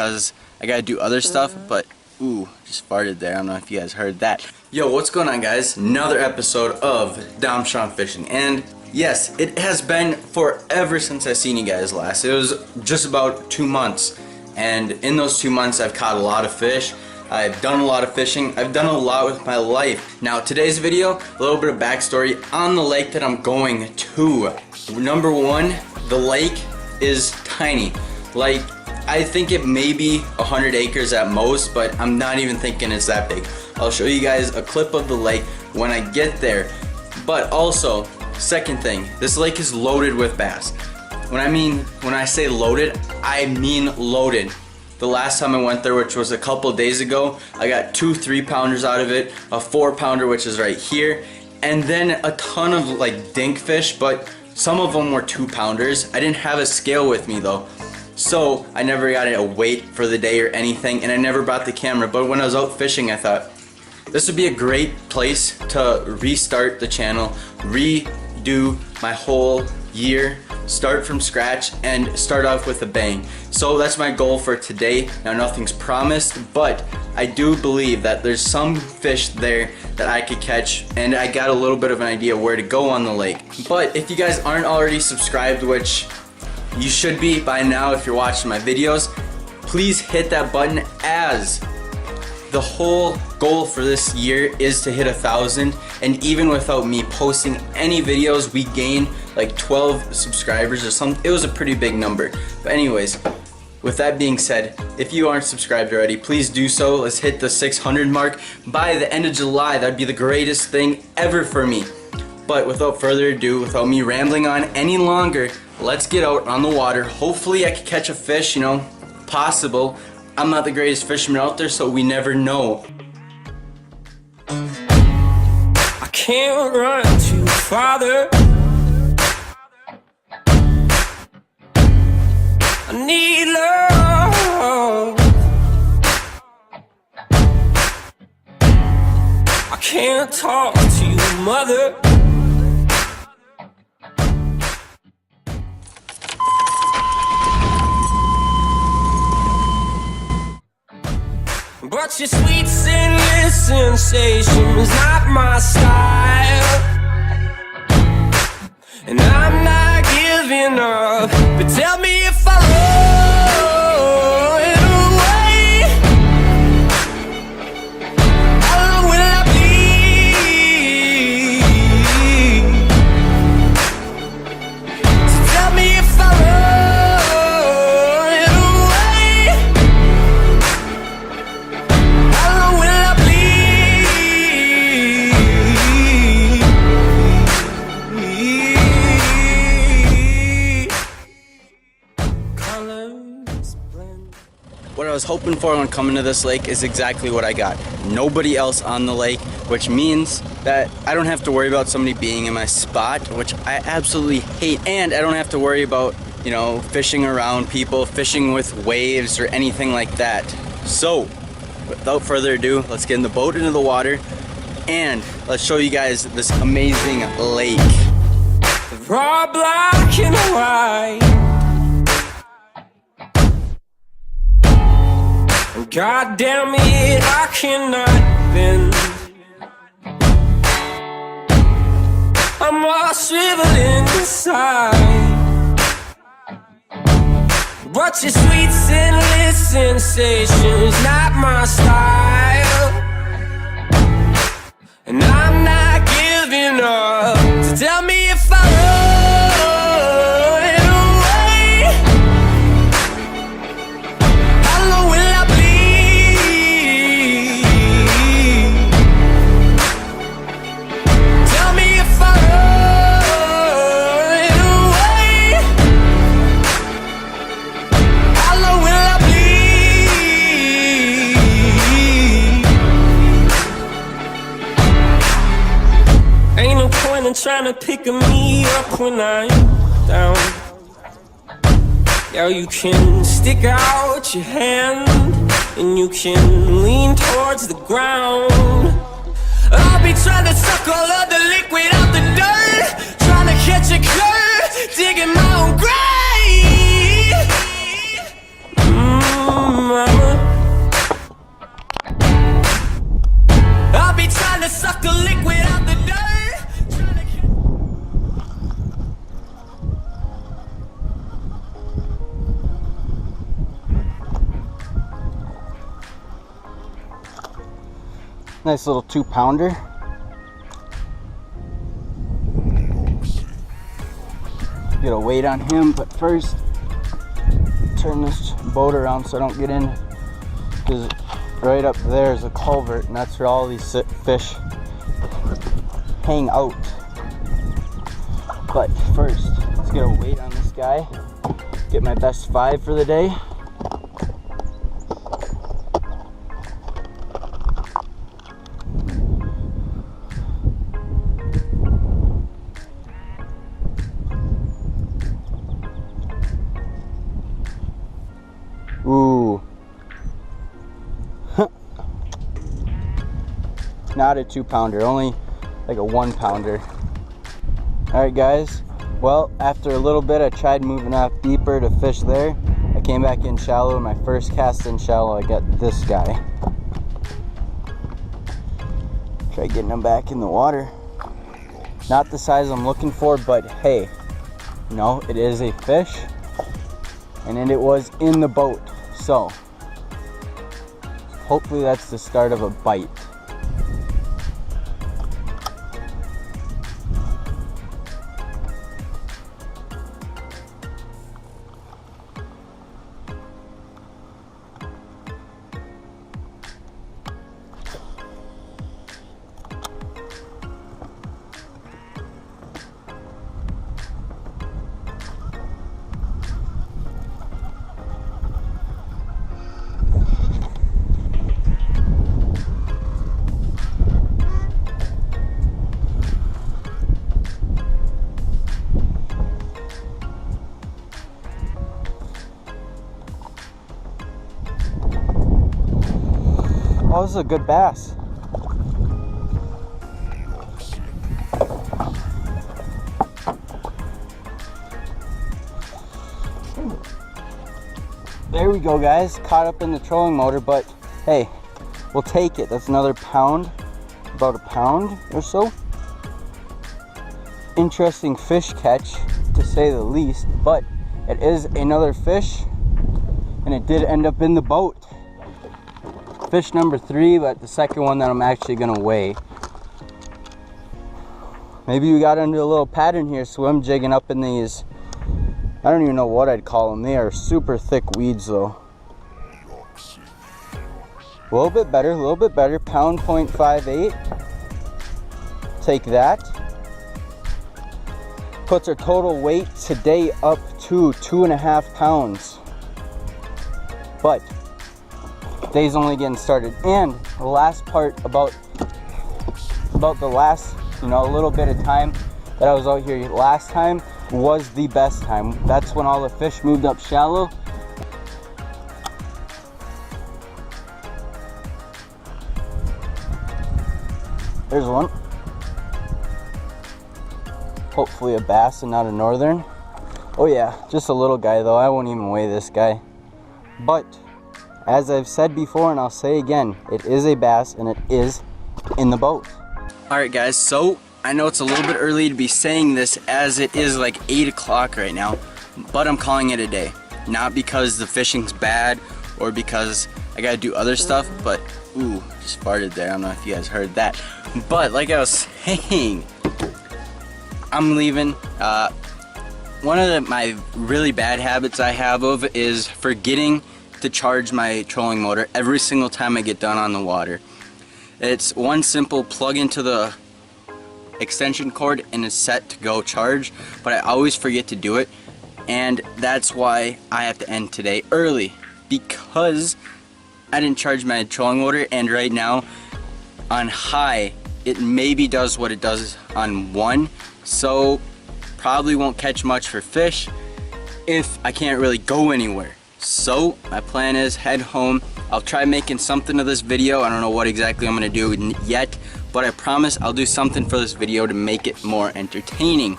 because I gotta do other stuff, but ooh, just farted there. I don't know if you guys heard that. Yo, what's going on, guys? Another episode of Dom Sean Fishing, and yes, it has been forever since I've seen you guys last. It was just about 2 months, and in those 2 months I've caught a lot of fish. I've done a lot of fishing. I've done a lot with my life. Now today's video, a little bit of backstory on the lake that I'm going to. Number one, the lake is tiny. Like, I think it may be 100 acres at most, but I'm not even thinking it's that big. I'll show you guys a clip of the lake when I get there. But also, second thing, this lake is loaded with bass. When I say loaded, I mean loaded. The last time I went there, which was a couple days ago, I got 2 3-pounders out of it, a 4-pounder, which is right here, and then a ton of like dink fish, but some of them were 2-pounders. I didn't have a scale with me though, so I never got a weight for the day or anything, and I never brought the camera. But when I was out fishing, I thought this would be a great place to restart the channel, redo my whole year, start from scratch, and start off with a bang. So that's my goal for today. Now, nothing's promised, but I do believe that there's some fish there that I could catch, and I got a little bit of an idea where to go on the lake. But if you guys aren't already subscribed, which you should be by now if you're watching my videos, please hit that button, as the whole goal for this year is to hit 1,000, and even without me posting any videos, we gained like 12 subscribers or something. It was a pretty big number. But anyways, with that being said, if you aren't subscribed already, please do so. Let's hit the 600 mark by the end of July. That'd be the greatest thing ever for me. But without further ado, without me rambling on any longer, let's get out on the water. Hopefully I can catch a fish, you know, possible. I'm not the greatest fisherman out there, so we never know. I can't run too farther. I need love. I can't talk to you, mother. But your sweet sinless sensation is not my style, and I'm not giving up. But tell me if I run away, how long will I bleed? So tell me if I run. What I was hoping for when coming to this lake is exactly what I got. Nobody else on the lake, which means that I don't have to worry about somebody being in my spot, which I absolutely hate. And I don't have to worry about, you know, fishing around people, fishing with waves or anything like that. So, without further ado, let's get in the boat into the water and let's show you guys this amazing lake. Raw black and white. God damn it, I cannot bend. I'm all shriveling inside, but your sweet sinless sensation is not my style, and I'm not giving up. So tell me if I run away, how long will I bleed? Trying to pick me up when I'm down. Yeah, you can stick out your hand and you can lean towards the ground. I'll be trying to suck all of the liquid out the dirt, trying to catch a curve, digging my own grave. Nice little 2-pounder. Get a weight on him, but first turn this boat around so I don't get in, because right up there is a culvert and that's where all these fish hang out. But first, let's get a weight on this guy, get my best 5 for the day. Ooh. Not a 2-pounder, only like a 1-pounder. Alright guys, well, after a little bit I tried moving off deeper to fish there. I came back in shallow, and my first cast in shallow I got this guy. Try getting him back in the water. Not the size I'm looking for, but hey, you know, it is a fish. And then it was in the boat, so hopefully that's the start of a bite. Oh, this is a good bass. There we go, guys. Caught up in the trolling motor, but hey, we'll take it. That's another pound, about a pound or so. Interesting fish catch, to say the least, but it is another fish, and it did end up in the boat. Fish number 3, but the second one that I'm actually gonna weigh. Maybe we got into a little pattern here, swim jigging up in these, I don't even know what I'd call them. They are super thick weeds though. A little bit better, pound 0.58. Take that. Puts our total weight today up to 2.5 pounds. But day's only getting started. And the last part about the last, you know, a little bit of time that I was out here last time was the best time. That's when all the fish moved up shallow. There's one. Hopefully a bass and not a northern. Oh yeah, just a little guy though. I won't even weigh this guy. But as I've said before, and I'll say again, it is a bass and it is in the boat. Alright guys, so I know it's a little bit early to be saying this as it is like 8 o'clock right now, but I'm calling it a day. Not because the fishing's bad or because I gotta do other stuff, but ooh, just farted there. I don't know if you guys heard that. But like I was saying, I'm leaving. One of my really bad habits I have is forgetting to charge my trolling motor every single time I get done on the water. It's one simple plug into the extension cord and it's set to go charge, but I always forget to do it, and that's why I have to end today early, because I didn't charge my trolling motor. And right now on high it maybe does what it does on 1, so probably won't catch much for fish if I can't really go anywhere. So my plan is head home. I'll try making something of this video. I don't know what exactly I'm gonna do yet, but I promise I'll do something for this video to make it more entertaining.